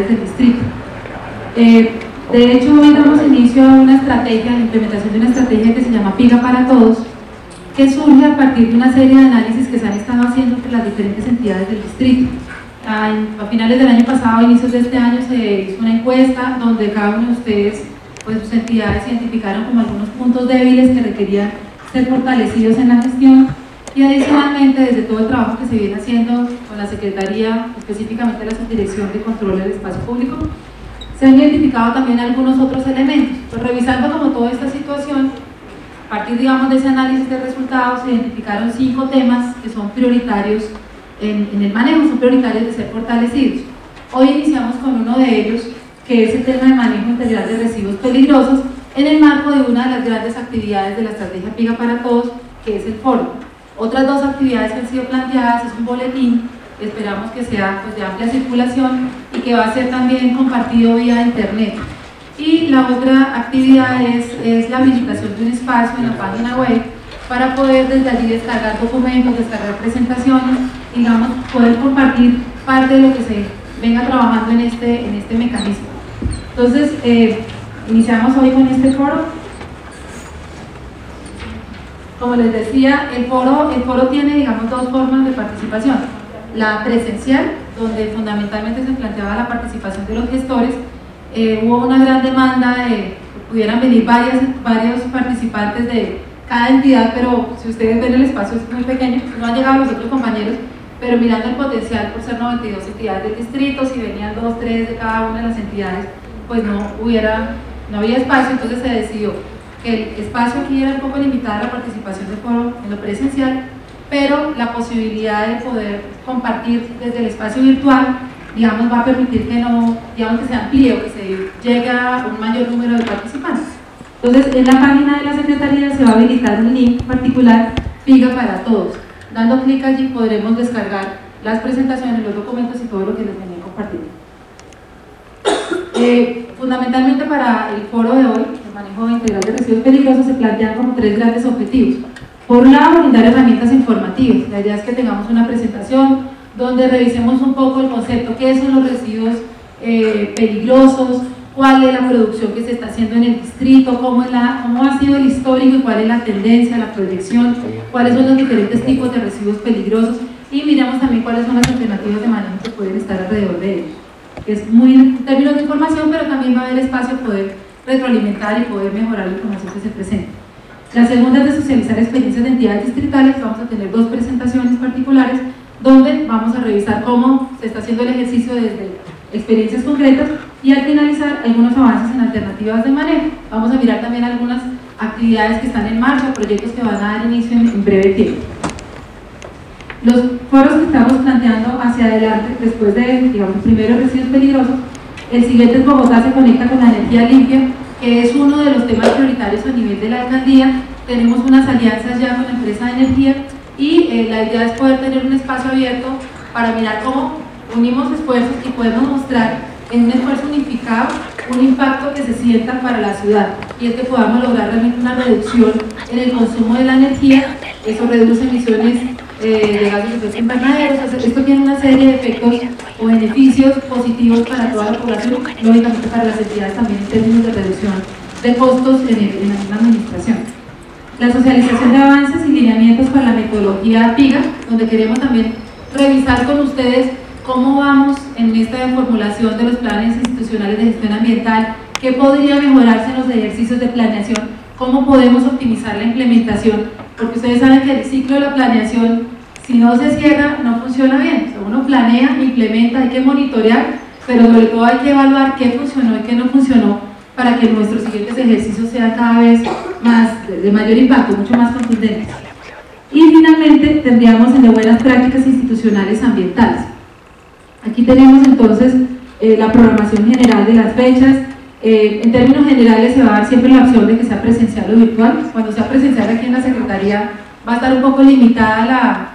del distrito. De hecho, hoy damos inicio a una estrategia, la implementación de una estrategia que se llama PIGA para Todos, que surge a partir de una serie de análisis que se han estado haciendo por las diferentes entidades del distrito. A finales del año pasado, a inicios de este año, se hizo una encuesta donde cada uno de ustedes, pues sus entidades identificaron como algunos puntos débiles que requerían ser fortalecidos en la gestión, y adicionalmente desde todo el trabajo que se viene haciendo con la Secretaría, específicamente la Subdirección de Control del Espacio Público, se han identificado también algunos otros elementos. Pues revisando como toda esta situación, a partir, digamos, de ese análisis de resultados, se identificaron 5 temas que son prioritarios en el manejo, son prioritarios de ser fortalecidos. Hoy iniciamos con uno de ellos, que es el tema de manejo integral de residuos peligrosos, en el marco de una de las grandes actividades de la estrategia PIGA para Todos, que es el foro. Otras 2 actividades que han sido planteadas es un boletín, que esperamos que sea pues, de amplia circulación y que va a ser también compartido vía internet. Y la otra actividad es la habilitación de un espacio en la página web para poder desde allí descargar documentos, descargar presentaciones, digamos, poder compartir parte de lo que se venga trabajando en este mecanismo. Entonces, iniciamos hoy con este foro. Como les decía, el foro tiene, digamos, 2 formas de participación. La presencial, donde fundamentalmente se planteaba la participación de los gestores. Hubo una gran demanda de que pudieran venir varios participantes de cada entidad, pero si ustedes ven el espacio es muy pequeño, no han llegado los otros compañeros, pero mirando el potencial por ser 92 entidades del distrito, si venían 2, 3 de cada una de las entidades, pues no había espacio, entonces se decidió que el espacio aquí era un poco limitado a la participación del foro en lo presencial, pero la posibilidad de poder compartir desde el espacio virtual, digamos, va a permitir que se amplíe o que se llegue a un mayor número de participantes. Entonces, en la página de la Secretaría se va a habilitar un link particular, PIGA para Todos. Dando clic allí podremos descargar las presentaciones, los documentos y todo lo que les venía compartiendo. Fundamentalmente para el foro de hoy, el manejo integral de residuos peligrosos, se plantean como 3 grandes objetivos. Por un lado, brindar herramientas informativas. La idea es que tengamos una presentación donde revisemos un poco el concepto, qué son los residuos peligrosos, cuál es la producción que se está haciendo en el distrito, cómo ha sido el histórico y cuál es la tendencia, la proyección, cuáles son los diferentes tipos de residuos peligrosos, y miremos también cuáles son las alternativas de manejo que pueden estar alrededor de ellos. Es muy en términos de información, pero también va a haber espacio a poder retroalimentar y poder mejorar la información que se presenta. La segunda es de socializar experiencias de entidades distritales. Vamos a tener 2 presentaciones particulares donde vamos a revisar cómo se está haciendo el ejercicio desde experiencias concretas y al finalizar algunos avances en alternativas de manejo. Vamos a mirar también algunas actividades que están en marcha, proyectos que van a dar inicio en breve tiempo. Los foros que estamos planteando hacia adelante, después de, digamos, primero residuos peligrosos, el siguiente es Bogotá se conecta con la energía limpia, que es uno de los temas prioritarios a nivel de la alcaldía. Tenemos unas alianzas ya con la empresa de energía y la idea es poder tener un espacio abierto para mirar cómo unimos esfuerzos y podemos mostrar en un esfuerzo unificado un impacto que se sienta para la ciudad, y es que podamos lograr realmente una reducción en el consumo de la energía. Eso reduce emisiones de gases de efecto invernadero. Esto tiene una serie de efectos o beneficios positivos para toda la población, lógicamente para las entidades también en términos de reducción de costos en la misma administración. La socialización de avances y lineamientos para la metodología PIGA, donde queremos también revisar con ustedes cómo vamos en esta formulación de los planes institucionales de gestión ambiental, qué podría mejorarse en los ejercicios de planeación, cómo podemos optimizar la implementación, porque ustedes saben que el ciclo de la planeación, si no se cierra, no funciona bien. O sea, uno planea, implementa, hay que monitorear, pero sobre todo hay que evaluar qué funcionó y qué no funcionó para que nuestros siguientes ejercicios sean cada vez más de mayor impacto, mucho más contundentes. Y finalmente tendríamos el de buenas prácticas institucionales ambientales. Aquí tenemos entonces la programación general de las fechas. En términos generales se va a dar siempre la opción de que sea presencial o virtual. Cuando sea presencial aquí en la Secretaría va a estar un poco limitada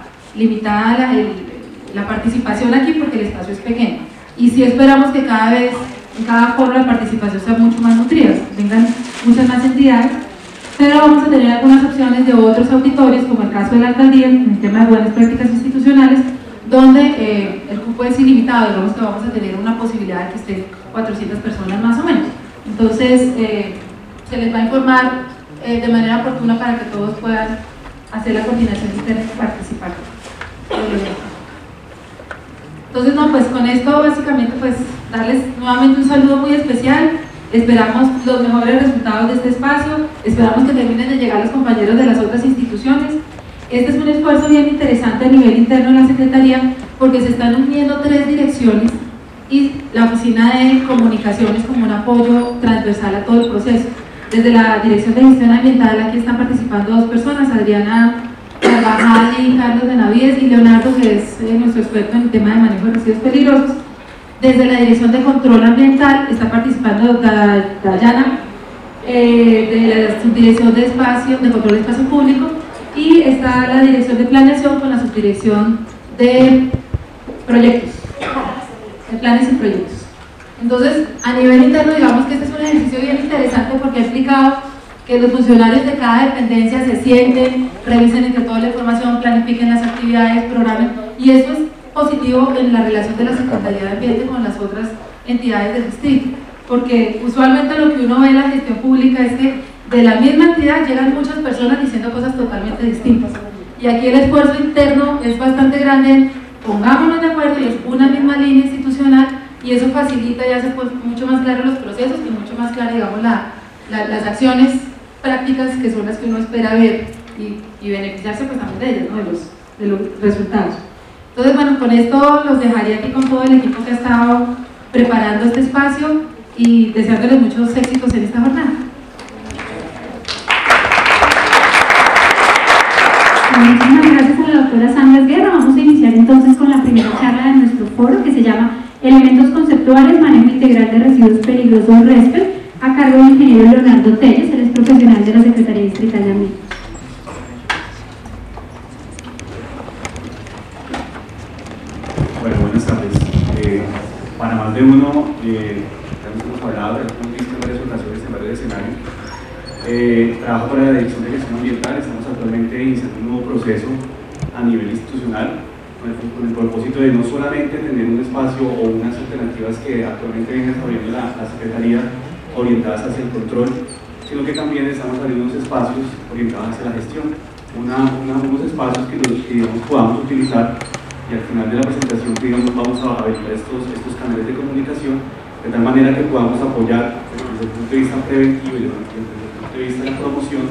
la participación aquí porque el espacio es pequeño. Y sí esperamos que cada vez, en cada foro, la participación sea mucho más nutrida, vengan muchas más entidades, pero vamos a tener algunas opciones de otros auditorios, como el caso de la alcaldía, en el tema de buenas prácticas institucionales, donde el cupo es ilimitado, digamos que vamos a tener una posibilidad de que estén 400 personas más o menos. Entonces, se les va a informar de manera oportuna para que todos puedan hacer la coordinación interna y participar. Entonces, no, pues con esto básicamente pues darles nuevamente un saludo muy especial. Esperamos los mejores resultados de este espacio, esperamos que terminen de llegar los compañeros de las otras instituciones. Este es un esfuerzo bien interesante a nivel interno de la Secretaría porque se están uniendo 3 direcciones y la Oficina de Comunicaciones como un apoyo transversal a todo el proceso. Desde la Dirección de Gestión Ambiental aquí están participando 2 personas, Adriana Carvajal y Carlos Benavides, y Leonardo, que es nuestro experto en el tema de manejo de residuos peligrosos. Desde la Dirección de Control Ambiental está participando Dayana, de la Subdirección de Control de Espacio Público, y está la Dirección de Planeación con la Subdirección de Proyectos, de Planes y Proyectos. Entonces, a nivel interno, digamos que este es un ejercicio bien interesante porque ha explicado que los funcionarios de cada dependencia se sienten, revisen entre toda la información, planifiquen las actividades, programen, y eso es positivo en la relación de la Secretaría de Ambiente con las otras entidades del distrito, porque usualmente lo que uno ve en la gestión pública es que de la misma entidad llegan muchas personas diciendo cosas totalmente distintas, y aquí el esfuerzo interno es bastante grande. Pongámonos de acuerdo y es una misma línea institucional, y eso facilita y hace pues mucho más claro los procesos y mucho más claro, digamos, las acciones prácticas que son las que uno espera ver y beneficiarse pues también de ellas, ¿no? de los resultados. Entonces, bueno, con esto los dejaría aquí con todo el equipo que ha estado preparando este espacio y deseándoles muchos éxitos en esta jornada. Muchísimas gracias a la doctora Sandra Guerra. Vamos a iniciar entonces con la primera charla de nuestro foro, que se llama Elementos conceptuales, manejo integral de residuos peligrosos RESPER, a cargo del ingeniero Leonardo Telles, él es profesional de la Secretaría Distrital de Ambiente. Bueno, buenas tardes. Para más de uno, hemos hablado de varias ocasiones en varios escenarios. Trabajo para la Dirección de Gestión Ambiental. Estamos actualmente iniciando un nuevo proceso a nivel institucional con el propósito de no solamente tener un espacio o unas alternativas que actualmente viene desarrollando la Secretaría orientadas hacia el control, sino que también estamos abriendo unos espacios orientados hacia la gestión, unos espacios que digamos, podamos utilizar, y al final de la presentación digamos, vamos a habilitar estos canales de comunicación de tal manera que podamos apoyar desde el punto de vista preventivo y desde el punto de vista de la promoción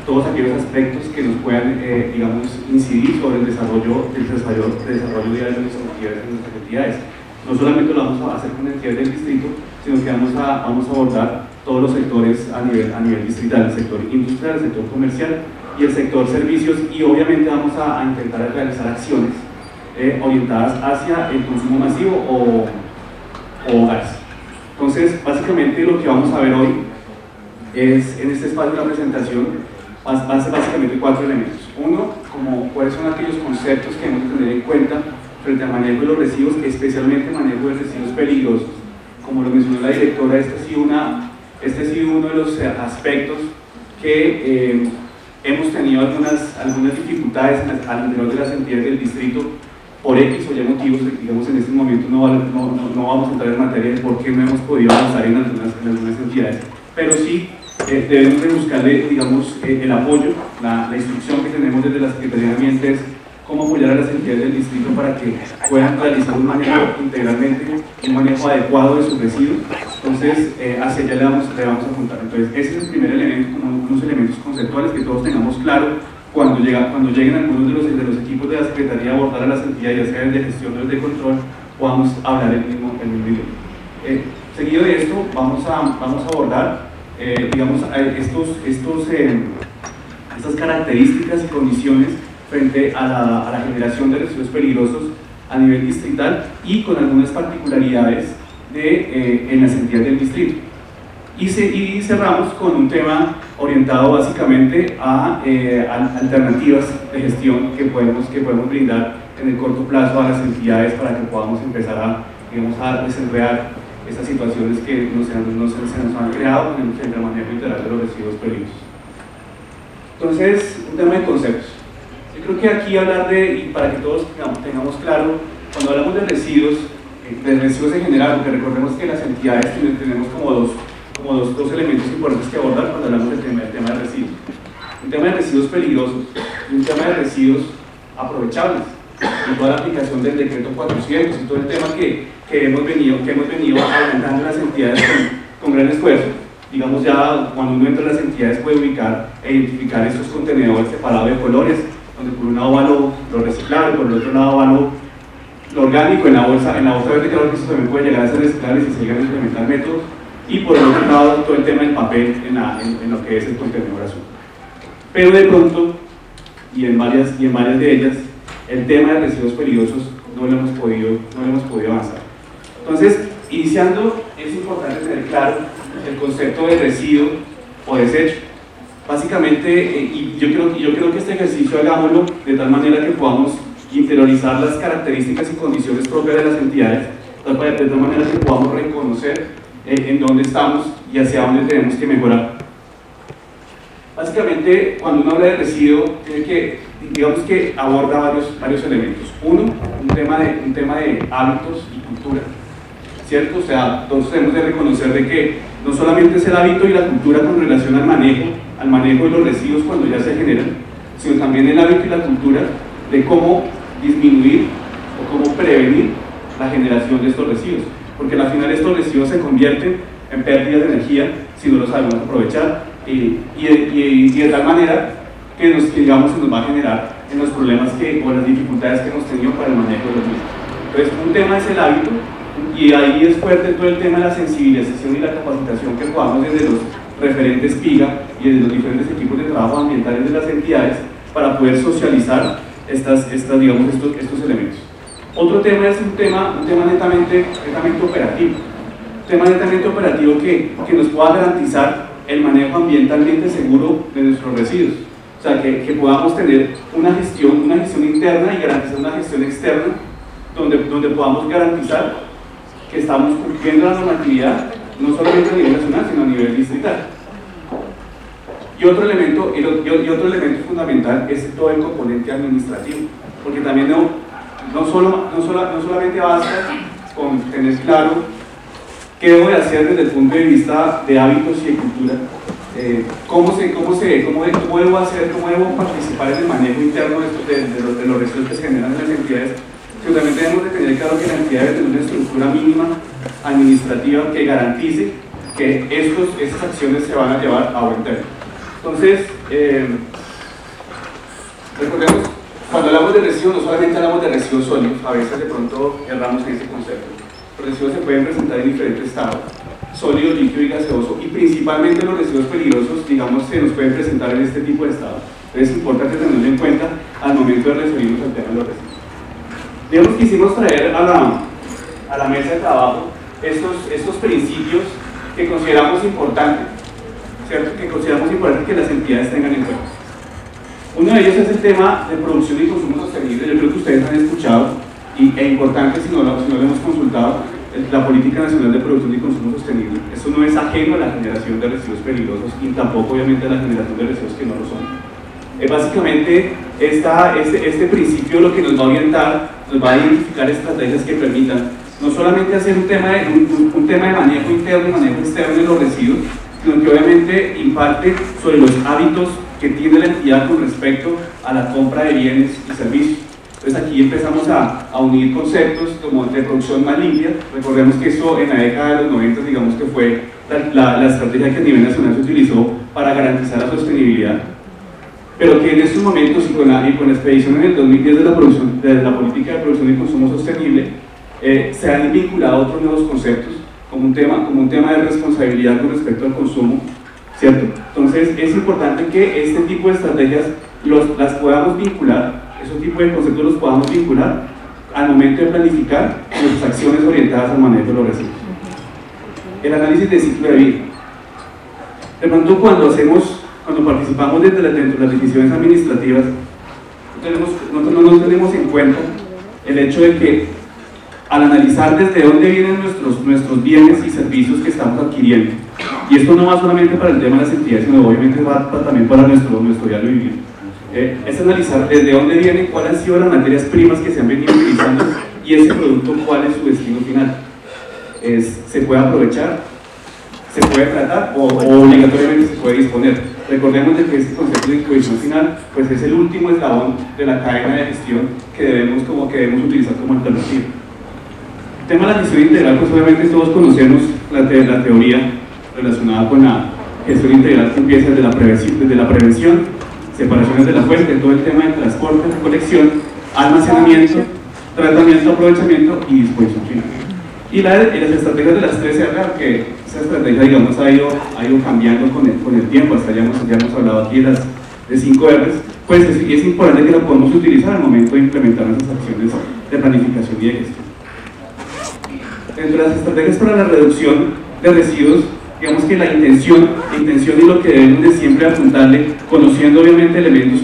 todos aquellos aspectos que nos puedan digamos, incidir sobre el desarrollo diario de nuestras entidades. No solamente lo vamos a hacer con entidades del distrito, sino que vamos a abordar todos los sectores a nivel distrital, el sector industrial, el sector comercial y el sector servicios, y obviamente vamos a intentar realizar acciones orientadas hacia el consumo masivo o hogares. Entonces, básicamente lo que vamos a ver hoy es, en este espacio de la presentación, van a ser básicamente 4 elementos. Uno, como cuáles son aquellos conceptos que debemos tener en cuenta frente al manejo de los residuos, especialmente el manejo de residuos peligrosos. Como lo mencionó la directora, este ha sido uno de los aspectos que hemos tenido algunas dificultades al interior de las entidades del distrito por X o Y motivos. Digamos, en este momento no vamos a entrar en materia de por qué no hemos podido avanzar en algunas entidades, pero sí debemos de buscarle, digamos, el apoyo, la instrucción que tenemos desde la Secretaría de Ambiente es cómo apoyar a las entidades del distrito para que puedan realizar un manejo integralmente, un manejo adecuado de sus residuos. Entonces, hacia allá le vamos a apuntar. Entonces, ese es el primer elemento, como unos elementos conceptuales que todos tengamos claro cuando lleguen algunos de los equipos de la Secretaría a abordar a las entidades, ya sea de gestión o de control, podamos hablar el mismo idioma. Seguido de esto, vamos a abordar digamos, estas características y condiciones frente a la generación de residuos peligrosos a nivel distrital y con algunas particularidades en las entidades del distrito. Y cerramos con un tema orientado básicamente a alternativas de gestión que podemos brindar en el corto plazo a las entidades para que podamos empezar a desenredar estas situaciones que se nos han creado en el manejo integral de los residuos peligrosos. Entonces, un tema de conceptos. creo que aquí hablar de, y para que todos tengamos claro, cuando hablamos de residuos en general, porque recordemos que las entidades tenemos como dos elementos importantes que abordar cuando hablamos del tema de residuos. Un tema de residuos peligrosos y un tema de residuos aprovechables, y toda la aplicación del decreto 400 y todo el tema que hemos venido aumentando las entidades con gran esfuerzo. Digamos, ya cuando uno entra a las entidades puede ubicar e identificar estos contenedores separados de colores, donde por un lado va lo reciclable, por el otro lado va lo orgánico, en la bolsa verde, claro que eso también puede llegar a ser reciclable si se llegan a implementar métodos, y por el otro lado todo el tema del papel en lo que es el contenedor azul. Pero de pronto, y en varias de ellas, el tema de residuos peligrosos no lo hemos podido avanzar. Entonces, iniciando, es importante tener claro el concepto de residuo o desecho. Básicamente, y yo creo que este ejercicio hagámoslo de tal manera que podamos interiorizar las características y condiciones propias de las entidades, de tal manera que podamos reconocer en dónde estamos y hacia dónde tenemos que mejorar. Básicamente, cuando uno habla de residuo, digamos que aborda varios elementos. Uno, un tema de hábitos y cultura, ¿cierto? O sea, todos tenemos de reconocer de que no solamente es el hábito y la cultura con relación al manejo de los residuos cuando ya se generan, sino también el hábito y la cultura de cómo disminuir o cómo prevenir la generación de estos residuos, porque al final estos residuos se convierten en pérdidas de energía si no los sabemos aprovechar y de tal manera que digamos, se nos va a generar en los problemas o las dificultades que hemos tenido para el manejo de los mismos. Entonces, un tema es el hábito, y ahí es fuerte todo el tema de la sensibilización y la capacitación que podamos desde los referentes PIGA y desde los diferentes equipos de trabajo ambientales de las entidades para poder socializar estos elementos. Otro tema es un tema netamente operativo, que nos pueda garantizar el manejo ambientalmente seguro de nuestros residuos. O sea, que podamos tener una gestión interna y garantizar una gestión externa donde podamos garantizar que estamos cumpliendo la normatividad, no solamente a nivel nacional, sino a nivel distrital. Y otro elemento fundamental es todo el componente administrativo, porque también no solamente basta con tener claro qué debo de hacer desde el punto de vista de hábitos y de cultura, cómo debo participar en el manejo interno de los residuos que se generan en las entidades, pero también tenemos que tener claro que la entidad debe tener una estructura mínima administrativa que garantice que estas acciones se van a llevar a buen término. Entonces, recordemos, cuando hablamos de residuos, no solamente hablamos de residuos sólidos, a veces de pronto erramos en ese concepto. Los residuos se pueden presentar en diferentes estados, sólido, líquido y gaseoso, y principalmente los residuos peligrosos, digamos, se nos pueden presentar en este tipo de estados. Entonces es importante tenerlo en cuenta al momento de referirnos al tema de los residuos. Digamos, quisimos traer a la mesa de trabajo estos principios que consideramos importantes, ¿cierto? Que consideramos importante que las entidades tengan en cuenta. Uno de ellos es el tema de producción y consumo sostenible. Yo creo que ustedes han escuchado, e importante si no lo hemos consultado, la Política Nacional de Producción y Consumo Sostenible. Eso no es ajeno a la generación de residuos peligrosos y tampoco obviamente a la generación de residuos que no lo son. Básicamente, este principio lo que nos va a orientar, nos va a identificar estrategias que permitan no solamente hacer un tema de manejo interno y manejo externo de los residuos, sino que obviamente imparte sobre los hábitos que tiene la entidad con respecto a la compra de bienes y servicios. Entonces aquí empezamos a unir conceptos como de producción más limpia. Recordemos que eso en la década de los 90, digamos que fue la estrategia que a nivel nacional se utilizó para garantizar la sostenibilidad, pero que en estos momentos y con la expedición en el 2010 de la política de producción y consumo sostenible se han vinculado otros nuevos conceptos como un tema de responsabilidad con respecto al consumo, ¿cierto? Entonces es importante que este tipo de estrategias las podamos vincular, esos tipos de conceptos los podamos vincular al momento de planificar nuestras acciones orientadas al manejo de los residuos. El análisis de ciclo de vida. De pronto cuando participamos dentro de las decisiones administrativas, no nos tenemos en cuenta el hecho de que al analizar desde dónde vienen nuestros bienes y servicios que estamos adquiriendo, y esto no va solamente para el tema de las entidades, sino obviamente va también para nuestro diario vivir, Es analizar desde dónde vienen, cuáles han sido las materias primas que se han venido utilizando y ese producto cuál es su destino final. ¿Se puede aprovechar? ¿Se puede tratar? ¿O obligatoriamente se puede disponer? Recordemos de que este concepto de disposición final pues es el último eslabón de la cadena de gestión que debemos utilizar como alternativa. El tema de la gestión integral, pues obviamente todos conocemos la teoría relacionada con la gestión integral que empieza desde la prevención, separaciones de la fuente, todo el tema de transporte, recolección, almacenamiento, tratamiento, aprovechamiento y disposición final. Y las estrategias de las 3R, que esa estrategia, digamos, ha ido cambiando con el tiempo, hasta ya hemos hablado aquí de 5 R's, pues es importante que la podamos utilizar al momento de implementar nuestras acciones de planificación y de gestión. Dentro de las estrategias para la reducción de residuos, digamos que la intención y lo que debemos de siempre apuntarle, conociendo obviamente elementos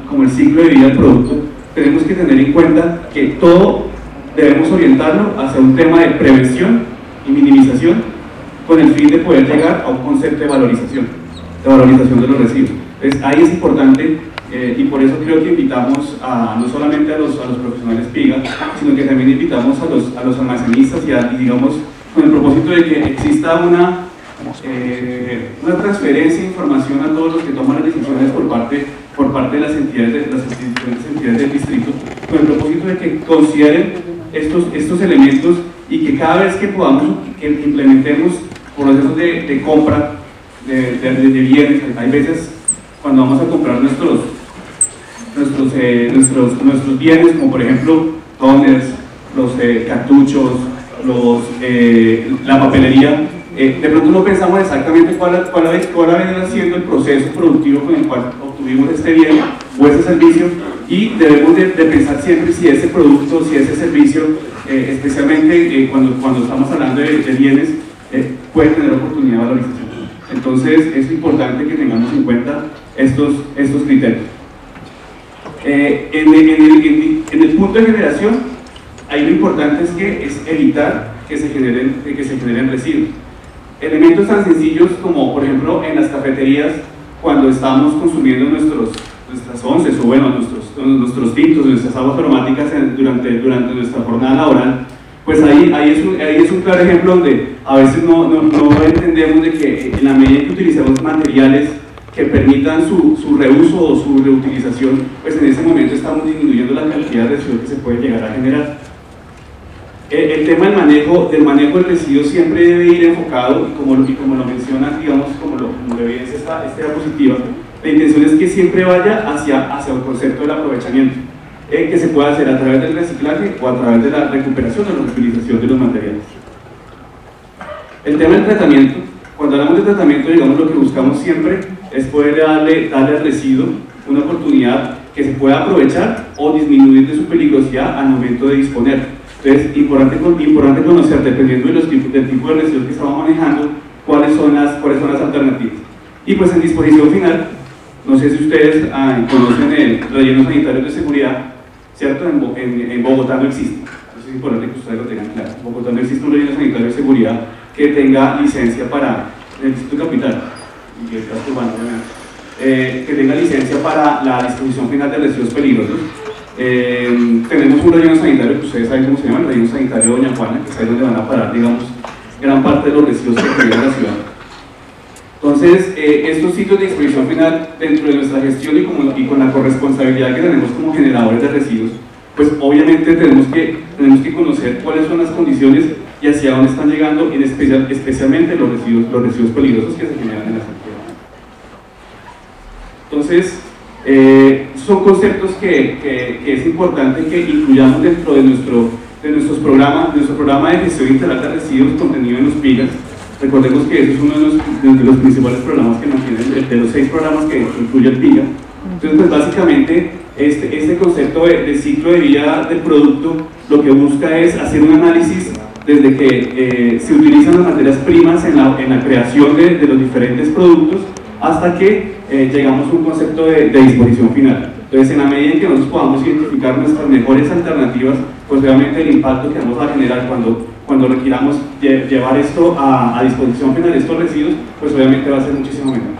como el ciclo de vida del producto, tenemos que tener en cuenta que todo debemos orientarlo hacia un tema de prevención y minimización con el fin de poder llegar a un concepto de valorización de los residuos. Entonces ahí es importante y por eso creo que invitamos no solamente a los profesionales PIGA, sino que también invitamos a los almacenistas y digamos con el propósito de que exista una transferencia de información a todos los que toman las decisiones por parte de las entidades del distrito, con el propósito de que consideren estos elementos y que cada vez que implementemos procesos de compra de bienes, hay veces cuando vamos a comprar nuestros bienes, como por ejemplo toners, los cartuchos, la papelería, de pronto no pensamos exactamente cuál ha venido siendo el proceso productivo con el cual obtuvimos este bien o ese servicio, y debemos de pensar siempre si ese producto, si ese servicio, especialmente cuando estamos hablando de bienes, puede tener oportunidad de valorización. Entonces es importante que tengamos en cuenta estos criterios. En el punto de generación, ahí lo importante es evitar que se generen residuos. Elementos tan sencillos como, por ejemplo, en las cafeterías, cuando estamos consumiendo nuestras onces o bueno, nuestros tintos, nuestras aguas aromáticas durante nuestra jornada laboral, pues ahí es un claro ejemplo donde a veces no entendemos de que en la medida que utilicemos materiales que permitan su reuso o su reutilización, pues en ese momento estamos disminuyendo la cantidad de residuos que se puede llegar a generar. El tema del manejo del residuo siempre debe ir enfocado, y como lo menciona, digamos, como lo evidencia esta diapositiva, la intención es que siempre vaya hacia el concepto del aprovechamiento, que se pueda hacer a través del reciclaje o a través de la recuperación o la reutilización de los materiales. El tema del tratamiento, cuando hablamos de tratamiento, digamos, lo que buscamos siempre es poder darle al residuo una oportunidad que se pueda aprovechar o disminuir de su peligrosidad al momento de disponer. Entonces, importante conocer, dependiendo del tipo de residuos que estamos manejando, cuáles son las alternativas. Y pues en disposición final, no sé si ustedes conocen el relleno sanitario de seguridad, ¿cierto? En Bogotá no existe. Entonces es importante que ustedes lo tengan claro. En Bogotá no existe un relleno sanitario de seguridad que tenga licencia para el Distrito Capital y el casco urbano, que tenga licencia para la disposición final de residuos peligrosos. Tenemos un relleno sanitario que ustedes saben cómo se llama, el relleno sanitario Doña Juana, que es ahí donde van a parar, digamos, gran parte de los residuos que generan la ciudad. Entonces, estos sitios de disposición final, dentro de nuestra gestión y con la corresponsabilidad que tenemos como generadores de residuos, pues obviamente tenemos que conocer cuáles son las condiciones y hacia dónde están llegando, especialmente los residuos peligrosos que se generan en la ciudad. Entonces, son conceptos que es importante que incluyamos dentro de nuestro programa de gestión integral de residuos contenido en los PIGAS. Recordemos que ese es uno de los principales programas que mantienen, de los 6 programas que incluye el PIGA. Entonces, pues básicamente, este concepto de ciclo de vida del producto lo que busca es hacer un análisis desde que se utilizan las materias primas en la creación de los diferentes productos hasta que llegamos a un concepto de disposición final. Entonces, en la medida en que nosotros podamos identificar nuestras mejores alternativas, pues obviamente el impacto que vamos a generar cuando requiramos llevar esto a disposición final de estos residuos, pues obviamente va a ser muchísimo menor.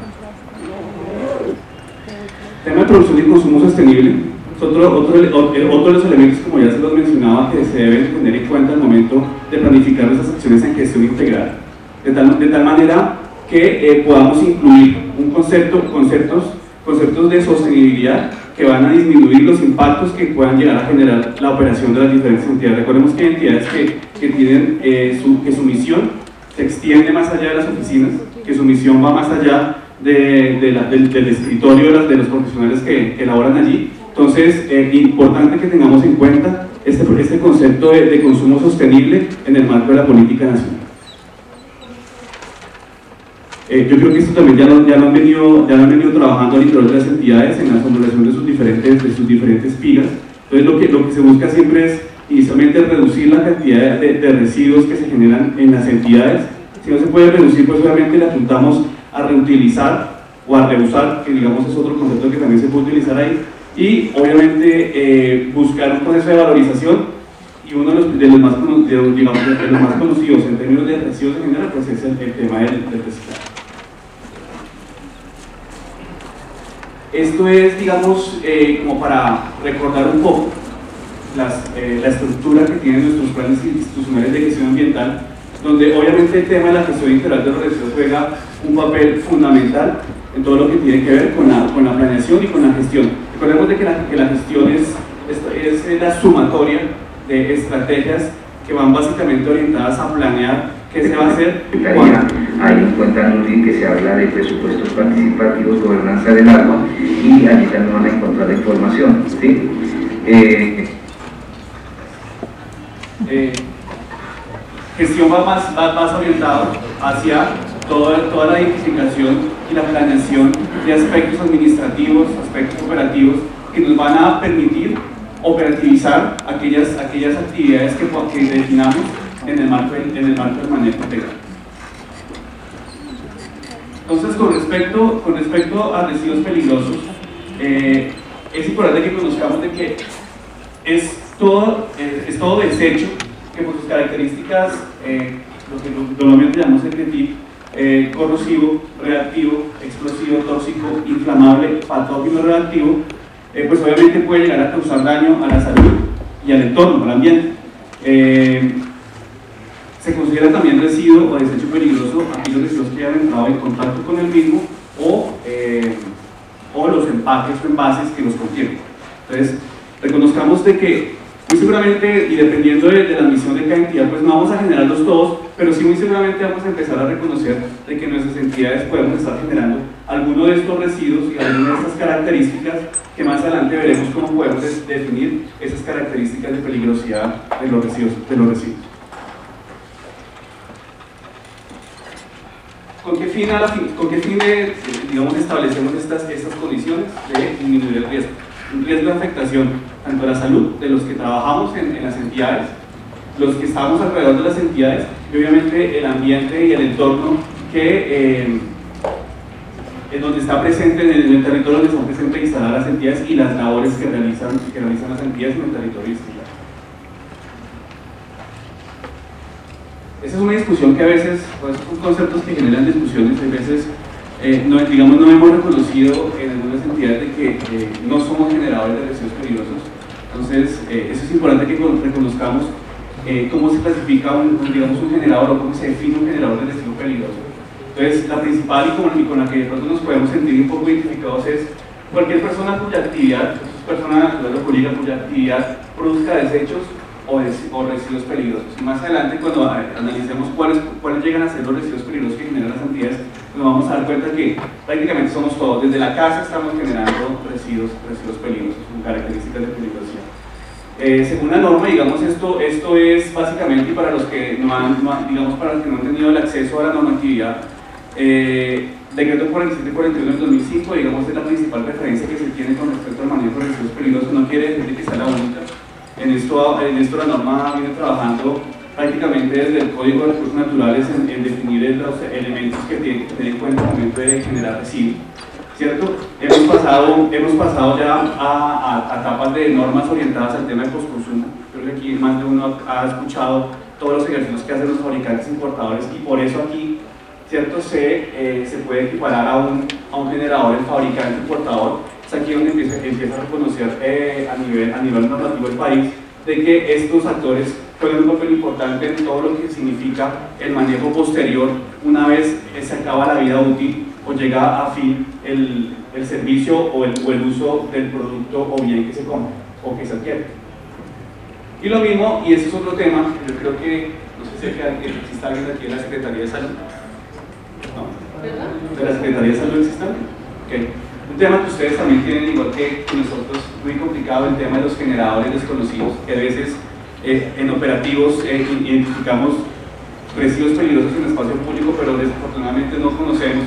Tema de producción y consumo sostenible es otro de los elementos, como ya se los mencionaba, que se deben tener en cuenta al momento de planificar nuestras acciones en gestión integral, de tal manera que podamos incluir conceptos de sostenibilidad que van a disminuir los impactos que puedan llegar a generar la operación de las diferentes entidades. Recordemos que hay entidades que tienen que su misión se extiende más allá de las oficinas, que su misión va más allá del escritorio de los profesionales que laboran allí. Entonces, importante que tengamos en cuenta este concepto de consumo sostenible en el marco de la política nacional. Yo creo que esto también ya lo han venido trabajando al interior de las entidades en la formulación de sus diferentes pilas. Entonces lo que se busca siempre es inicialmente reducir la cantidad de residuos que se generan en las entidades. Si no se puede reducir, pues obviamente le apuntamos a reutilizar o a reusar, que digamos es otro concepto que también se puede utilizar ahí, y obviamente buscar un proceso de valorización. Y uno de los más conocidos en términos de residuos en general, pues es el tema del reciclaje. Esto es, digamos, como para recordar un poco la estructura que tienen nuestros planes institucionales de gestión ambiental, donde obviamente el tema de la gestión integral de los residuos juega un papel fundamental en todo lo que tiene que ver con la planeación y con la gestión. Recordemos de que la gestión es la sumatoria de estrategias que van básicamente orientadas a planear qué se va a hacer. Ahí en cuenta Nuri que se habla de presupuestos participativos, gobernanza del agua, y allí también van a encontrar la información, ¿sí? Gestión va más orientado hacia toda la identificación y la planeación de aspectos administrativos, aspectos operativos que nos van a permitir operativizar aquellas actividades que definamos en el marco del manejo integral. Entonces, con respecto a residuos peligrosos, es importante que conozcamos de que es todo desecho que por sus características, lo que normalmente llamamos el corrosivo, reactivo, explosivo, tóxico, inflamable, patógeno, reactivo, pues obviamente puede llegar a causar daño a la salud y al entorno, al ambiente. Se considera también residuo o desecho peligroso aquellos residuos que hayan entrado en contacto con el mismo o los empaques o envases que los contienen. Entonces, reconozcamos de que muy seguramente, y dependiendo de la misión de cada entidad, pues no vamos a generarlos todos, pero sí muy seguramente vamos a empezar a reconocer de que nuestras entidades podemos estar generando alguno de estos residuos y alguna de estas características que más adelante veremos cómo podemos definir esas características de peligrosidad de los residuos. ¿Con qué fin digamos, establecemos estas condiciones de disminuir el riesgo? Un riesgo de afectación tanto a la salud de los que trabajamos en las entidades, los que estamos alrededor de las entidades y obviamente el ambiente y el entorno que en donde está presente, en el territorio donde están presentes instaladas las entidades y las labores que realizan las entidades en el territorio instalar. Esa es una discusión que a veces, pues, son conceptos que generan discusiones, a veces no hemos reconocido en algunas entidades de que no somos generadores de residuos peligrosos. Entonces, eso es importante que reconozcamos cómo se clasifica un generador o cómo se define un generador de residuo peligroso. Entonces, la principal y con la que de pronto nos podemos sentir un poco identificados es cualquier persona cuya actividad, persona natural o jurídica cuya actividad produzca desechos o residuos peligrosos. Y más adelante, cuando analicemos cuáles llegan a ser los residuos peligrosos que generan las entidades, nos vamos a dar cuenta que prácticamente somos todos. Desde la casa estamos generando residuos peligrosos, con características de peligrosidad. Según la norma, digamos, esto es básicamente para los que no han tenido el acceso a la normatividad. Decreto 4741 del 2005, digamos, es la principal referencia que se tiene con respecto al manejo de residuos peligrosos. No quiere decir que sea la única. En esto la norma viene trabajando prácticamente desde el Código de Recursos Naturales en definir los elementos que tienen que tener en cuenta al momento de generar residuos, ¿cierto? Hemos pasado ya a etapas de normas orientadas al tema de postconsumo. Creo que aquí más de uno ha escuchado todos los ejercicios que hacen los fabricantes importadores y por eso aquí, ¿cierto? Se puede equiparar a un generador el fabricante importador es aquí donde empieza a reconocer a nivel normativo el país de que estos actores juegan un papel importante en todo lo que significa el manejo posterior una vez se acaba la vida útil o llega a fin el servicio o el uso del producto o bien que se compra o que se adquiere. Y lo mismo, y ese es otro tema, yo creo que, no sé si existe alguien de aquí de la Secretaría de Salud. ¿No? ¿De la Secretaría de Salud existe alguien? Okay. Un tema que ustedes también tienen, igual que nosotros, muy complicado, el tema de los generadores desconocidos, que a veces en operativos identificamos residuos peligrosos en el espacio público, pero desafortunadamente no conocemos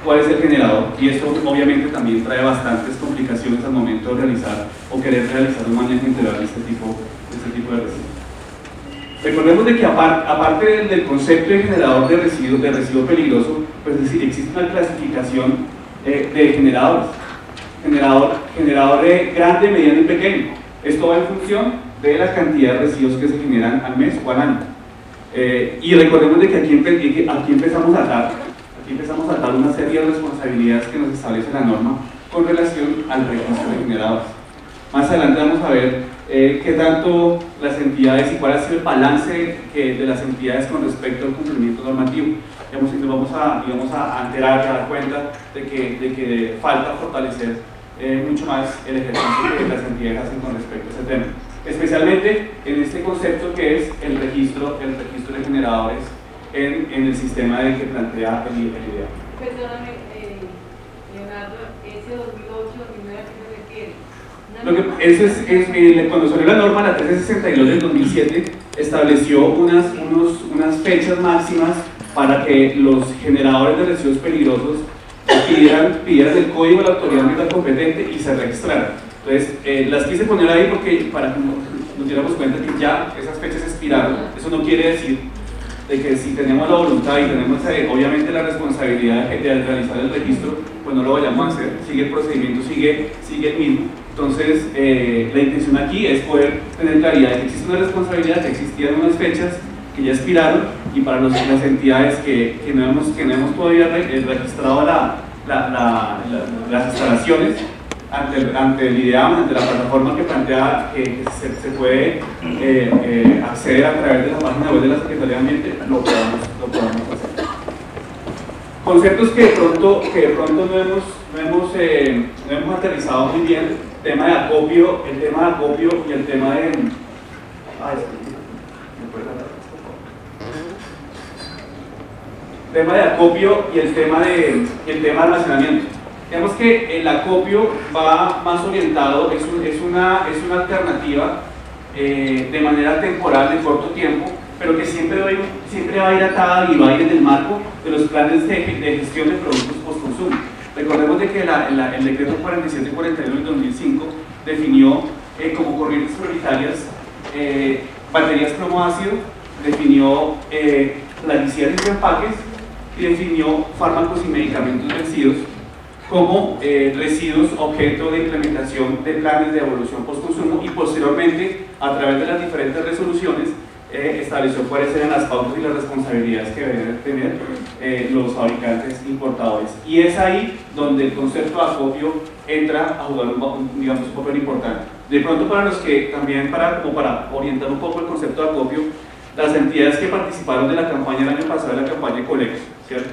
cuál es el generador, y esto obviamente también trae bastantes complicaciones al momento de realizar o querer realizar un manejo integral de este tipo de residuos. Recordemos de que aparte del concepto de generador de residuo peligroso, pues existe una clasificación de generadores. Generador de grande, mediano y pequeño. Esto va en función de la cantidad de residuos que se generan al mes o al año. Y recordemos de que aquí empezamos a dar una serie de responsabilidades que nos establece la norma con relación al registro de generadores. Más adelante vamos a ver qué tanto las entidades y cuál ha sido el balance de las entidades con respecto al cumplimiento normativo. Nos vamos a enterar y a dar cuenta de que falta fortalecer mucho más el ejercicio que las entidades hacen con respecto a ese tema. Especialmente en este concepto que es el registro de generadores en el sistema que plantea el IDEA. Perdóname, Leonardo, ese 2008-2009 cuando salió la norma, la 1362 del 2007, estableció unas fechas máximas para que los generadores de residuos peligrosos pidieran el código de la autoridad ambiental competente y se registraran. Entonces, las quise poner ahí porque para que nos diéramos cuenta que ya esas fechas expiraron. Eso no quiere decir de que si tenemos la voluntad y tenemos obviamente la responsabilidad de realizar el registro, pues no lo vayamos a hacer, sigue el procedimiento, sigue el mismo. Entonces, la intención aquí es poder tener claridad de que existe una responsabilidad, que existían unas fechas que ya expiraron, y para las entidades que no hemos todavía registrado las instalaciones ante el IDEAM, ante la plataforma que plantea que se puede acceder a través de la página web de la Secretaría de Ambiente, lo podamos hacer. Conceptos que de pronto no hemos aterrizado muy bien: el tema de acopio y el tema de... tema de acopio y el tema de almacenamiento. Digamos que el acopio va más orientado, es una alternativa de manera temporal, de corto tiempo, pero que siempre va a ir atada y va a ir en el marco de los planes de gestión de productos post-consumo. Recordemos de que el decreto 4741 del 2005 definió como corrientes prioritarias baterías plomo-ácido, definió plaguicidas y empaques, y definió fármacos y medicamentos vencidos como residuos objeto de implementación de planes de evolución post-consumo, y posteriormente, a través de las diferentes resoluciones, estableció cuáles eran las pautas y las responsabilidades que deben tener los fabricantes importadores. Y es ahí donde el concepto de acopio entra a jugar un papel importante. De pronto, para los que también, para orientar un poco el concepto de acopio, las entidades que participaron de la campaña el año pasado, de la campaña de Colex, ¿cierto?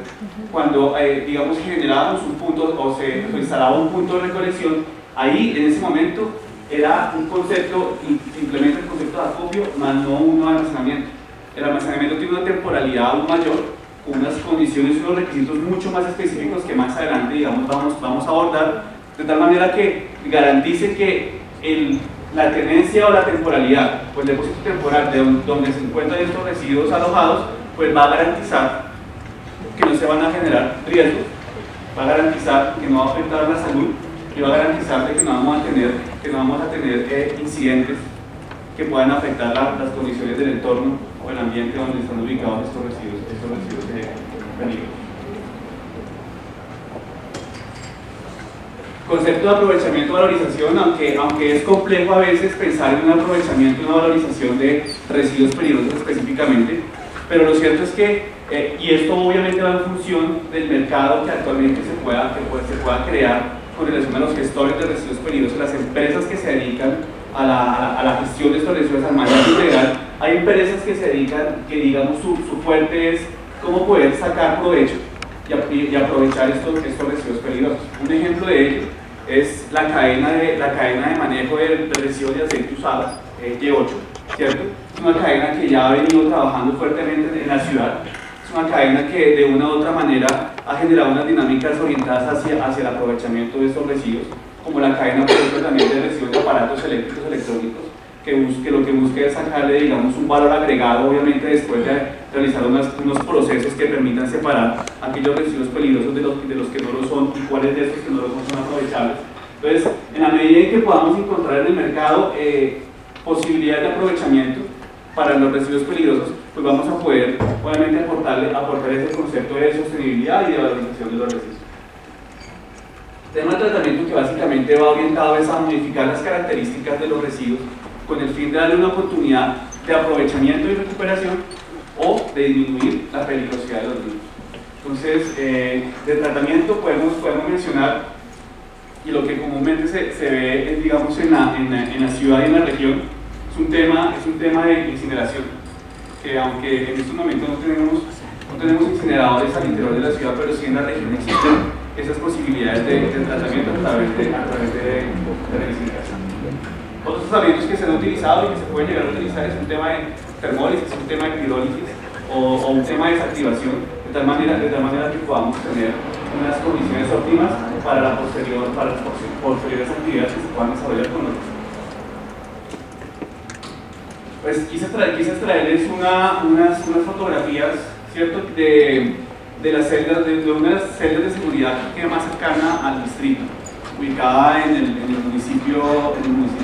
Cuando, digamos, generábamos un punto o se instalaba un punto de recolección, ahí, en ese momento, era un concepto, simplemente el concepto de acopio, más no uno de almacenamiento. El almacenamiento tiene una temporalidad aún mayor, con unas condiciones y unos requisitos mucho más específicos que más adelante, digamos, vamos a abordar, de tal manera que garantice que la tenencia o la temporalidad, pues el depósito temporal de donde se encuentran estos residuos alojados, pues va a garantizar que no se van a generar riesgos, va a garantizar que no va a afectar la salud, y va a garantizar de que no vamos a tener incidentes que puedan afectar las condiciones del entorno o el ambiente donde están ubicados estos residuos de peligro. Concepto de aprovechamiento y valorización, aunque es complejo a veces pensar en un aprovechamiento y una valorización de residuos peligrosos específicamente, pero lo cierto es que, y esto obviamente va en función del mercado que actualmente se pueda crear con relación a los gestores de residuos peligrosos, las empresas que se dedican a la gestión de estos residuos, al manejo integral. Hay empresas que se dedican, que digamos su fuerte es cómo poder sacar provecho y aprovechar estos residuos peligrosos. Un ejemplo de ello es la cadena de manejo de residuos de aceite usado, Y8, ¿cierto? Es una cadena que ya ha venido trabajando fuertemente en la ciudad. Es una cadena que de una u otra manera ha generado unas dinámicas orientadas hacia el aprovechamiento de estos residuos, como la cadena, por ejemplo, también de residuos de aparatos eléctricos electrónicos, que lo que busca es sacarle, digamos, un valor agregado, obviamente después de realizar unos procesos que permitan separar aquellos residuos peligrosos de los que no lo son, y cuáles de estos que no lo son aprovechables. Entonces, en la medida en que podamos encontrar en el mercado posibilidades de aprovechamiento para los residuos peligrosos, pues vamos a poder, obviamente, aportar ese concepto de sostenibilidad y de valorización de los residuos. Tema de tratamiento que básicamente va orientado a modificar las características de los residuos con el fin de darle una oportunidad de aprovechamiento y recuperación o de disminuir la peligrosidad de los mismos. Entonces, de tratamiento podemos mencionar, y lo que comúnmente se ve, digamos, en la ciudad y en la región, es un tema de incineración, que aunque en estos momentos no tenemos incineradores al interior de la ciudad, pero sí en la región existen esas posibilidades de tratamiento a través de la incineración. Otros tratamientos que se han utilizado y que se pueden llegar a utilizar es un tema de termólisis, un tema de pirólisis o un tema de desactivación, de tal manera que podamos tener unas condiciones óptimas para las posteriores actividades que se puedan desarrollar con nosotros. Pues quise traerles unas fotografías, ¿cierto?, de las celdas, de unas celdas de seguridad que queda más cercana al distrito, ubicada en el municipio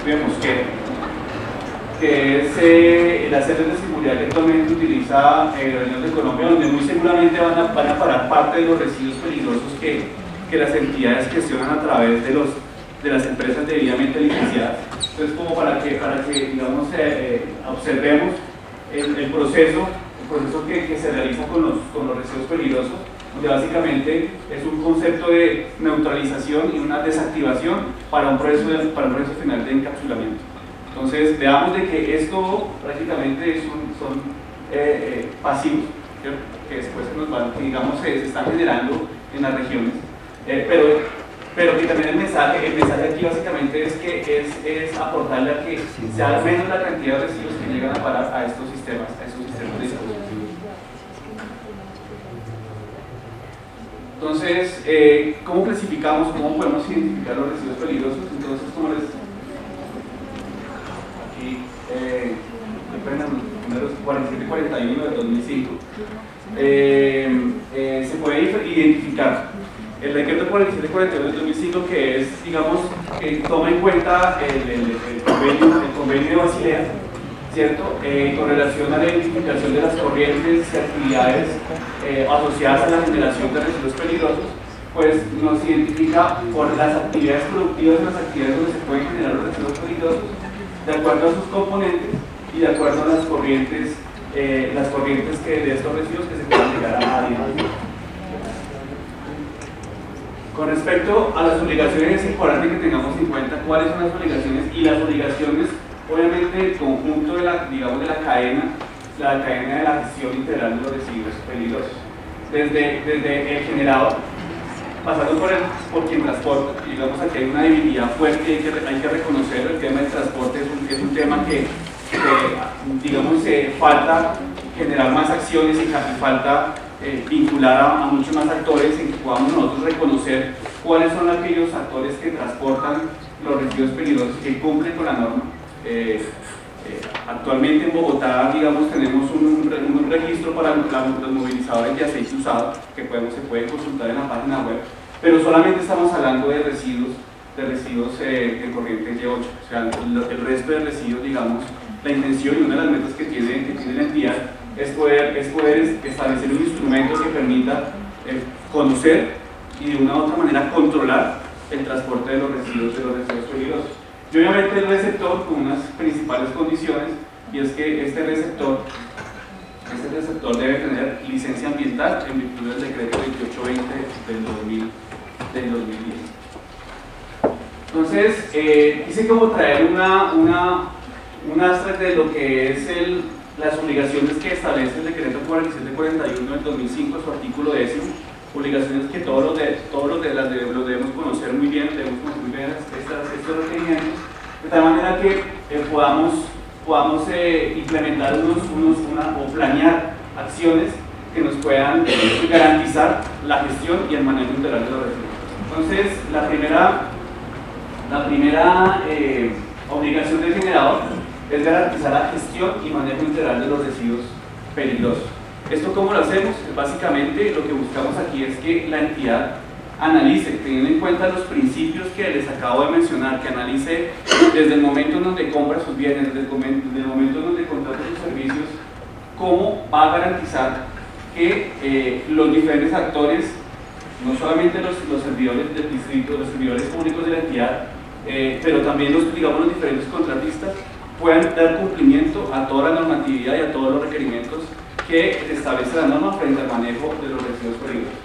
de Mosquera, que es la celda de seguridad que actualmente utiliza el Gobierno de Colombia, donde muy seguramente van a parar parte de los residuos peligrosos que las entidades gestionan a través de las empresas debidamente licenciadas. Entonces, como para que digamos, observemos el proceso que se realiza con los residuos peligrosos, donde básicamente es un concepto de neutralización y una desactivación para un proceso final de encapsulamiento. Entonces, veamos de que esto prácticamente son pasivos, ¿cierto?, que después digamos, se están generando en las regiones, pero que también el mensaje aquí básicamente es aportarle a que sea menos la cantidad de residuos que llegan a parar a estos sistemas de distribución. Entonces, ¿cómo clasificamos, cómo podemos identificar los residuos peligrosos? Entonces, como les aquí, números 47 y 41 del 2005, se puede identificar el decreto 47 y 41 del 2005, que es, digamos, que toma en cuenta el convenio de Basilea, ¿cierto?, con relación a la identificación de las corrientes y actividades asociadas a la generación de residuos peligrosos, pues nos identifica por las actividades productivas y las actividades donde se pueden generar los residuos peligrosos, de acuerdo a sus componentes y de acuerdo a las corrientes de estos residuos que se pueden llegar a dinámica. Con respecto a las obligaciones, es importante que tengamos en cuenta cuáles son las obligaciones, y las obligaciones, obviamente, el conjunto de la cadena de la gestión integral de los residuos peligrosos, desde el generador, pasando por quien transporta. Digamos, aquí hay una debilidad fuerte, hay que reconocerlo. El tema del transporte es un tema que digamos, falta generar más acciones y falta vincular a muchos más actores, en que podamos nosotros reconocer cuáles son aquellos actores que transportan los residuos peligrosos, que cumplen con la norma. Actualmente en Bogotá, digamos, tenemos un registro para los movilizadores de aceite usado que se puede consultar en la página web, pero solamente estamos hablando de residuos de corriente Y8. O sea, el resto de residuos, digamos, la intención y una de las metas que tiene la entidad es poder establecer un instrumento que permita conocer y de una u otra manera controlar el transporte de los residuos peligrosos. Y obviamente el receptor con unas principales condiciones, y es que este receptor debe tener licencia ambiental en virtud del decreto 2820 del 2010. Entonces, quise como traer una abstract de lo que es las obligaciones que establece el decreto 4741 del 2005, su artículo 10, obligaciones que todos los debemos conocer muy bien, estos requerimientos, de tal manera que podamos implementar o planear acciones que nos puedan garantizar la gestión y el manejo integral de los residuos. Entonces, la primera obligación del generador es garantizar la gestión y manejo integral de los residuos peligrosos. ¿Esto cómo lo hacemos? Básicamente lo que buscamos aquí es que la entidad analice, teniendo en cuenta los principios que les acabo de mencionar, que analice desde el momento en donde compra sus bienes, desde el momento en donde contrata sus servicios, cómo va a garantizar que los diferentes actores, no solamente los servidores del distrito, los servidores públicos de la entidad, pero también los diferentes contratistas, puedan dar cumplimiento a toda la normatividad y a todos los requerimientos que establece la norma frente al manejo de los residuos peligrosos.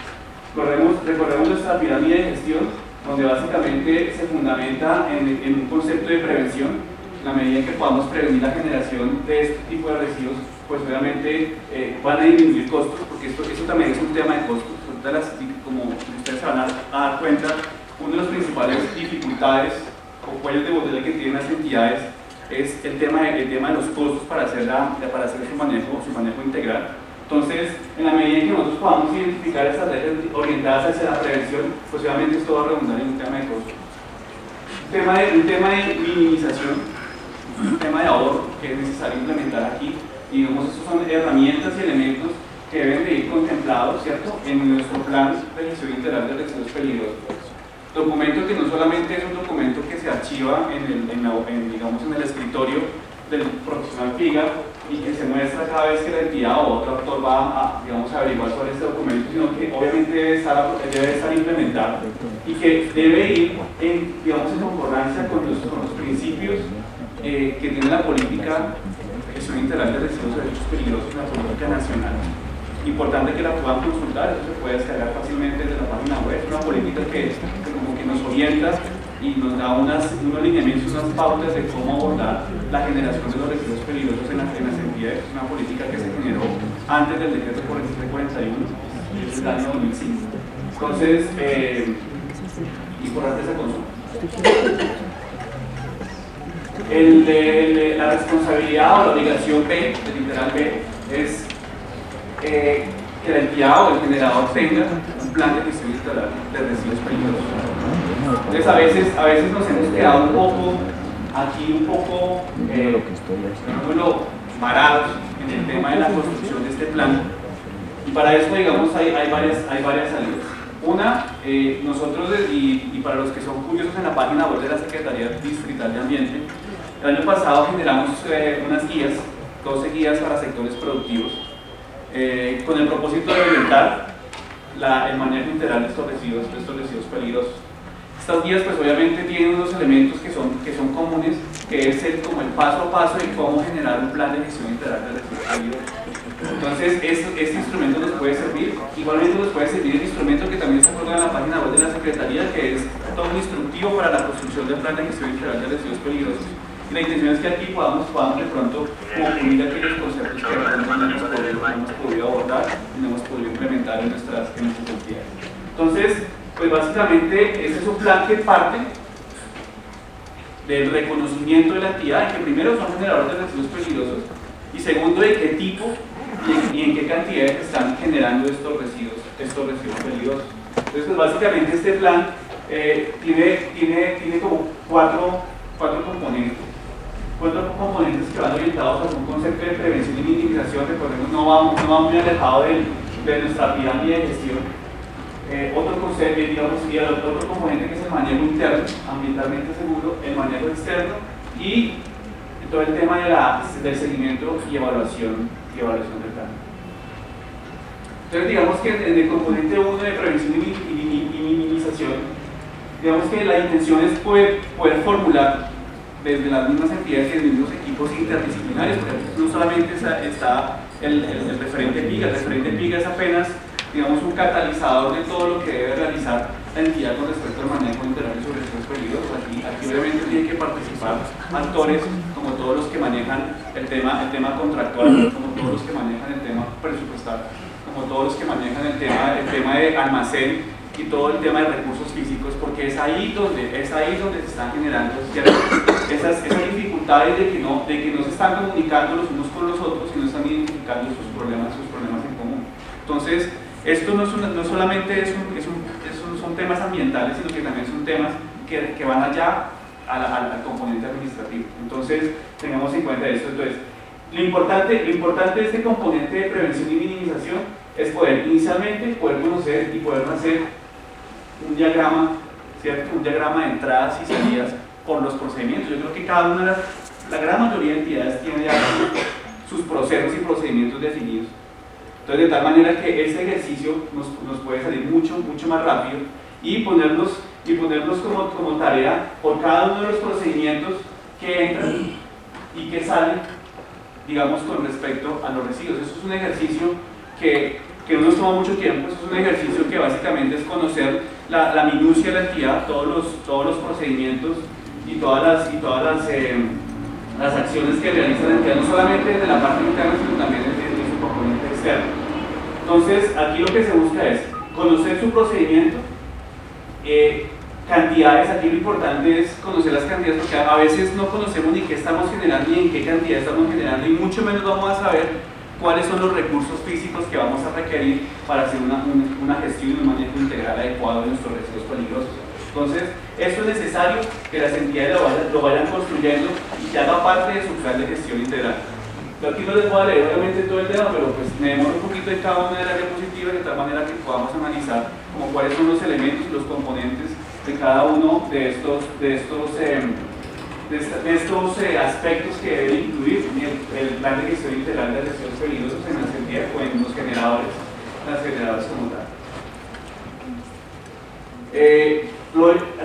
Recorremos nuestra pirámide de gestión, donde básicamente se fundamenta en un concepto de prevención. En la medida en que podamos prevenir la generación de este tipo de residuos, pues obviamente van a disminuir costos, porque esto también es un tema de costos. Como ustedes se van a dar cuenta, una de las principales dificultades o cuellos de botella que tienen las entidades es el tema de los costos para hacer su manejo integral. Entonces, en la medida en que nosotros podamos identificar estas redes orientadas hacia la prevención, pues obviamente esto va a redundar en un tema de costos. Un tema de minimización, un tema de ahorro que es necesario implementar aquí. Digamos, estos son herramientas y elementos que deben de ir contemplados, ¿cierto?, en nuestro plan de gestión integral de residuos peligrosos. Documento que no solamente es un documento que se archiva en el escritorio del profesional FIGA y que se muestra cada vez que la entidad o otro actor va a averiguar sobre este documento, sino que obviamente debe estar implementado y que debe ir en concordancia con los principios que tiene la política de gestión integral de residuos peligrosos, una política nacional. Importante que la puedan consultar, eso se puede descargar fácilmente desde la página web. Es una política que nos orienta y nos da unos lineamientos, unas pautas de cómo abordar la generación de los residuos peligrosos en las entidades. Es una política que se generó antes del decreto 4741, que es del año 2005. Entonces, importante esa consulta. La responsabilidad o la obligación B, el literal B, es que la entidad o el generador tenga un plan de gestión integral de residuos peligrosos. Entonces a veces nos hemos quedado un poco varados en el tema de la construcción de este plan, y para esto, digamos, hay varias salidas. Una, nosotros, y para los que son curiosos, en la página web de la Secretaría Distrital de Ambiente, el año pasado generamos unas guías, 12 guías para sectores productivos, con el propósito de orientar el manejo integral de estos residuos peligrosos. Estas guías, pues obviamente tienen unos elementos que son comunes, que es como el paso a paso de cómo generar un plan de gestión integral de residuos peligrosos. Entonces, este instrumento nos puede servir. Igualmente nos puede servir el instrumento que también se encuentra en la página web de la Secretaría, que es todo un instructivo para la construcción del plan de gestión integral de residuos peligrosos. Y la intención es que aquí podamos de pronto concluir aquellos conceptos que no hemos podido abordar y no hemos podido implementar en nuestras entidades. Entonces, pues básicamente ese es un plan que parte del reconocimiento de la entidad, en que primero son generadores de residuos peligrosos y segundo de qué tipo y en qué cantidades están generando estos residuos peligrosos. Entonces, pues básicamente este plan tiene como cuatro componentes. Cuatro componentes que van orientados a un concepto de prevención y minimización. Recordemos, no va muy alejado de nuestra pirámide de gestión. Otro concepto, y el otro componente, que es el manejo interno, ambientalmente seguro, el manejo externo y todo el tema del seguimiento y evaluación del plan. Entonces, digamos que en el componente 1 de prevención y minimización, digamos que la intención es poder formular desde las mismas entidades y los mismos equipos interdisciplinarios, porque no solamente está el referente PIGA. El referente PIGA es apenas, digamos, un catalizador de todo lo que debe realizar la entidad con respecto al manejo integral de residuos peligrosos. Aquí obviamente tienen que participar actores como todos los que manejan el tema contractual, como todos los que manejan el tema presupuestal, como todos los que manejan el tema de almacén y todo el tema de recursos físicos, porque es ahí donde se están generando esas dificultades de que no se están comunicando los unos con los otros y no están identificando sus problemas en común. Entonces, esto no solamente son temas ambientales, sino que también son temas que van allá al componente administrativo. Entonces, tengamos en cuenta esto. Entonces, lo importante de este componente de prevención y minimización es poder inicialmente conocer y poder hacer un diagrama, ¿cierto? Un diagrama de entradas y salidas por los procedimientos. Yo creo que cada una la gran mayoría de entidades tiene ya sus procesos y procedimientos definidos. Entonces, de tal manera que este ejercicio nos puede salir mucho más rápido y ponernos como tarea por cada uno de los procedimientos que entran y que salen, digamos, con respecto a los residuos. Eso es un ejercicio que no nos toma mucho tiempo. Eso es un ejercicio que básicamente es conocer la minucia de la entidad, todos los procedimientos y todas las acciones que realiza la entidad, no solamente desde la parte interna, sino también desde su componente externo. Entonces, aquí lo que se busca es conocer su procedimiento, cantidades. Aquí lo importante es conocer las cantidades, porque a veces no conocemos ni qué estamos generando ni en qué cantidad estamos generando, y mucho menos vamos a saber cuáles son los recursos físicos que vamos a requerir para hacer una gestión y un manejo integral adecuado de nuestros residuos peligrosos. Entonces, esto es necesario que las entidades lo vayan construyendo y que haga parte de su plan de gestión integral. Yo aquí no les voy a leer obviamente todo el tema, pero pues me demoro un poquito en cada una de las diapositivas, de tal manera que podamos analizar como cuáles son los elementos y los componentes de cada uno de estos aspectos que debe incluir el plan de gestión integral de residuos peligrosos en las entidades o en los generadores como tal.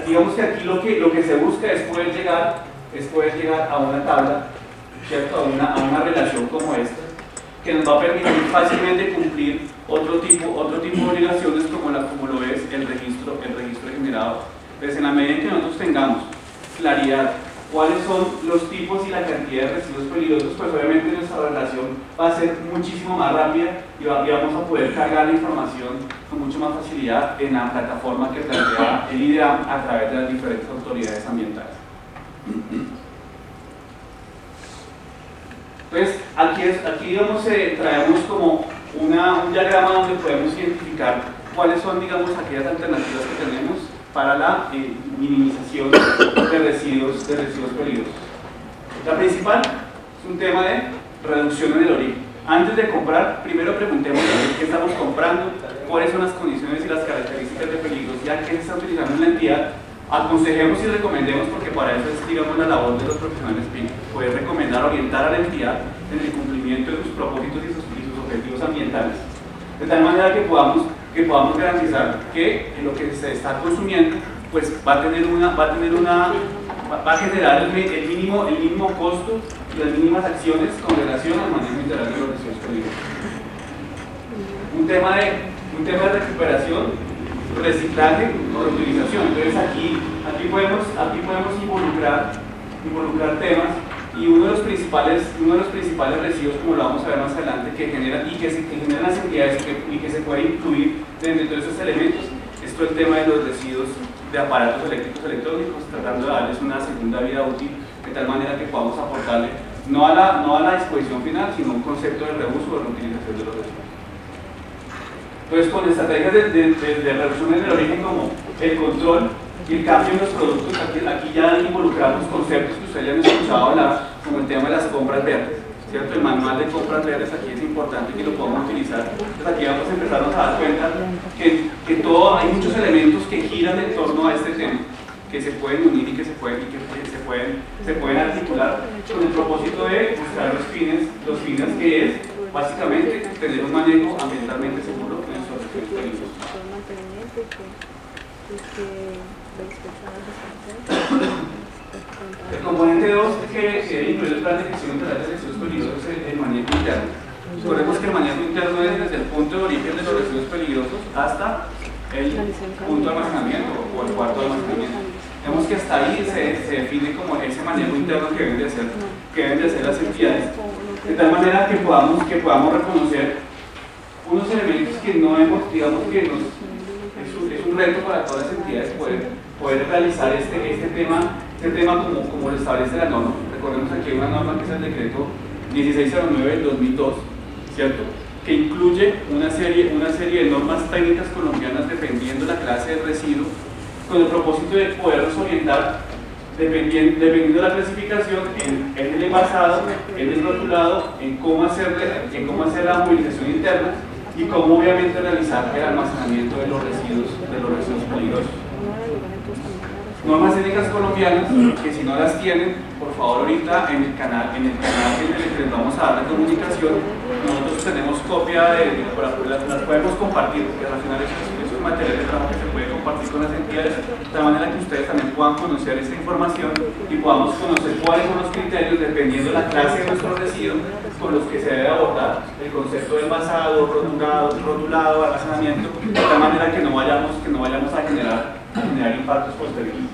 Digamos que aquí lo que se busca es poder llegar a una tabla, ¿cierto? a una relación como esta, que nos va a permitir fácilmente cumplir otro tipo de obligaciones como lo es el registro generado. Entonces, en la medida en que nosotros tengamos claridad cuáles son los tipos y la cantidad de residuos peligrosos, pues obviamente nuestra relación va a ser muchísimo más rápida y vamos a poder cargar la información con mucho más facilidad en la plataforma que plantea el IDEAM a través de las diferentes autoridades ambientales. Entonces, aquí digamos, traemos como un diagrama donde podemos identificar cuáles son, digamos, aquellas alternativas que tenemos para la minimización de residuos peligrosos. La principal es un tema de reducción en el origen. Antes de comprar, primero preguntemos qué estamos comprando, cuáles son las condiciones y las características de peligrosidad que se está utilizando en la entidad. Aconsejemos y recomendemos, porque para eso es, digamos, la labor de los profesionales PIN, poder recomendar, orientar a la entidad en el cumplimiento de sus propósitos y sus objetivos ambientales, de tal manera que podamos garantizar que lo que se está consumiendo pues va a generar el mínimo costo y las mínimas acciones con relación al manejo integral de los residuos peligrosos. Un tema de recuperación, reciclaje o reutilización. Entonces aquí podemos involucrar temas, y uno de los principales residuos, como lo vamos a ver más adelante, que generan las entidades y que se puede incluir dentro de todos esos elementos, es todo el tema de los residuos de aparatos eléctricos electrónicos, tratando de darles una segunda vida útil, de tal manera que podamos aportarle no a la disposición final, sino un concepto de reuso o reutilización de los residuos. Entonces, con estrategias de reducción en el origen, como el control y el cambio en los productos, aquí ya involucramos conceptos que ustedes ya han escuchado hablar, como el tema de las compras verdes, ¿cierto? El manual de compras verdes aquí es importante que lo podamos utilizar. Entonces aquí vamos a empezarnos a dar cuenta que hay muchos elementos que giran en torno a este tema, que se pueden unir y que se pueden articular con el propósito de buscar los fines que es básicamente tener un manejo ambientalmente seguro en nuestros residuos peligrosos. El componente 2 que incluye el plan de gestión integral de residuos peligrosos es el manejo interno. Recordemos que el manejo interno es desde el punto de origen de los residuos peligrosos hasta el punto de almacenamiento o el cuarto de almacenamiento. Vemos que hasta ahí se define como ese manejo interno que deben de hacer las entidades, de tal manera que podamos reconocer unos elementos que no hemos, digamos que es un reto para todas las entidades poder realizar este tema como lo establece la norma. Recordemos aquí hay una norma que es el decreto 1609 del 2002, ¿cierto?, que incluye una serie de normas técnicas colombianas dependiendo de la clase de residuo, con el propósito de podernos orientar dependiendo de la clasificación en el envasado, en el rotulado, en cómo hacer la movilización interna y cómo obviamente realizar el almacenamiento de los residuos peligrosos. Normas técnicas colombianas que si no las tienen, por favor ahorita en el canal en el que les vamos a dar la comunicación, nosotros tenemos copia las podemos compartir, porque al final es un material de trabajo que se puede compartir con las entidades, de tal manera que ustedes también puedan conocer esta información y podamos conocer cuáles son los criterios dependiendo de la clase de nuestro residuo con los que se debe abordar el concepto de envasado, rotulado, almacenamiento, de tal manera que no vayamos a generar impactos posteriores.